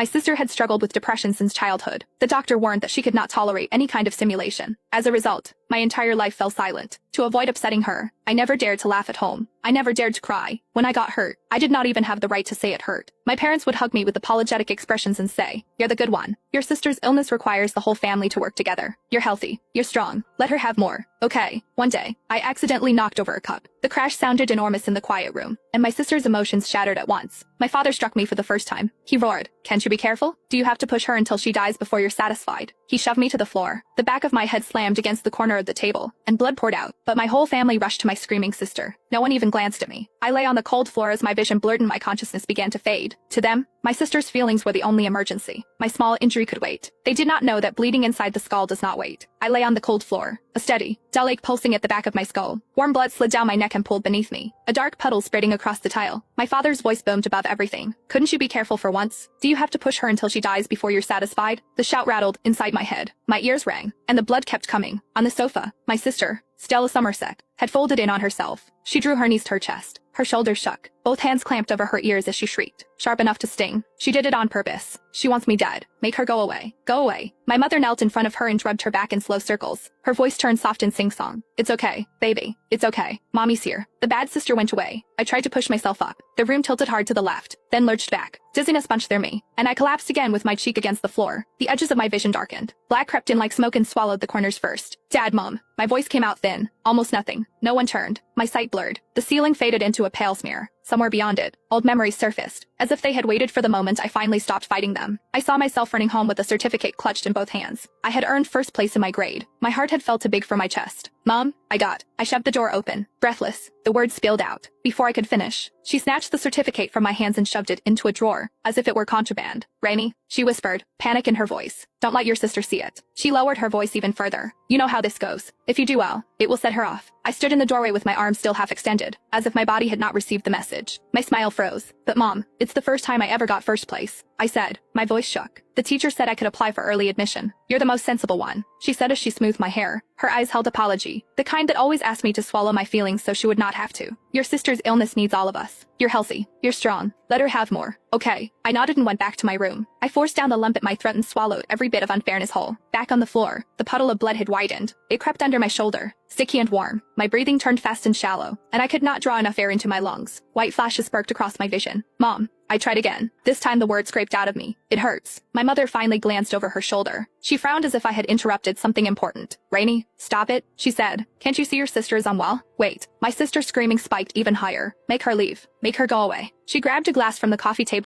My sister had struggled with depression since childhood. The doctor warned that she could not tolerate any kind of stimulation. As a result, my entire life fell silent. To avoid upsetting her, I never dared to laugh at home. I never dared to cry. When I got hurt, I did not even have the right to say it hurt. My parents would hug me with apologetic expressions and say, "You're the good one. Your sister's illness requires the whole family to work together. You're healthy. You're strong. Let her have more. Okay." One day, I accidentally knocked over a cup. The crash sounded enormous in the quiet room, and my sister's emotions shattered at once. My father struck me for the first time. He roared, "Can't you be careful? Do you have to push her until she dies before you're satisfied?" He shoved me to the floor. The back of my head slammed against the corner of the table, and blood poured out, but my whole family rushed to my screaming sister. No one even glanced at me. I lay on the cold floor as my vision blurred and my consciousness began to fade. To them, my sister's feelings were the only emergency. My small injury could wait. They did not know that bleeding inside the skull does not wait. I lay on the cold floor, a steady, dull ache pulsing at the back of my skull. Warm blood slid down my neck and pooled beneath me, a dark puddle spreading across the tile. My father's voice boomed above everything. "Couldn't you be careful for once? Do you have to push her until she dies before you're satisfied?" The shout rattled inside my head. My ears rang, and the blood kept coming. On the sofa, my sister, Stella Somerset, had folded in on herself. She drew her knees to her chest. Her shoulders shook. Both hands clamped over her ears as she shrieked, sharp enough to sting. She did it on purpose. "She wants me dead. Make her go away. Go away." My mother knelt in front of her and rubbed her back in slow circles. Her voice turned soft in sing-song. "It's okay, baby. It's okay. Mommy's here." The bad sister went away. I tried to push myself up. The room tilted hard to the left, then lurched back. Dizziness punched through me, and I collapsed again with my cheek against the floor. The edges of my vision darkened. Black crept in like smoke and swallowed the corners first. "Dad, Mom." My voice came out thin, almost nothing. No one turned. My sight blurred. The ceiling faded into a pale smear. Somewhere beyond it, old memories surfaced, as if they had waited for the moment I finally stopped fighting them. I saw myself running home with a certificate clutched in both hands. I had earned first place in my grade. My heart had felt too big for my chest. "Mom," I shoved the door open. Breathless, the words spilled out. Before I could finish, she snatched the certificate from my hands and shoved it into a drawer, as if it were contraband. "Rainey," she whispered, panic in her voice. "Don't let your sister see it." She lowered her voice even further. "You know how this goes. If you do well, it will set her off." I stood in the doorway with my arms still half extended, as if my body had not received the message. My smile froze. "But Mom, it's the first time I ever got first place," I said. My voice shook. "The teacher said I could apply for early admission. You're the most sensible one," she said as she smoothed my hair. Her eyes held apology, the kind that always asked me to swallow my feelings so she would not have to. "Your sister's illness needs all of us. You're healthy. You're strong. Let her have more." "Okay." I nodded and went back to my room. I forced down the lump at my throat and swallowed every bit of unfairness whole. Back on the floor, the puddle of blood had widened. It crept under my shoulder, sticky and warm. My breathing turned fast and shallow, and I could not draw enough air into my lungs. White flashes sparked across my vision. "Mom." I tried again. This time the word scraped out of me. "It hurts." My mother finally glanced over her shoulder. She frowned as if I had interrupted something important. "Rainey, stop it," she said. "Can't you see your sister is unwell?" "Wait." My sister's screaming spiked even higher. "Make her leave. Make her go away." She grabbed a glass from the coffee table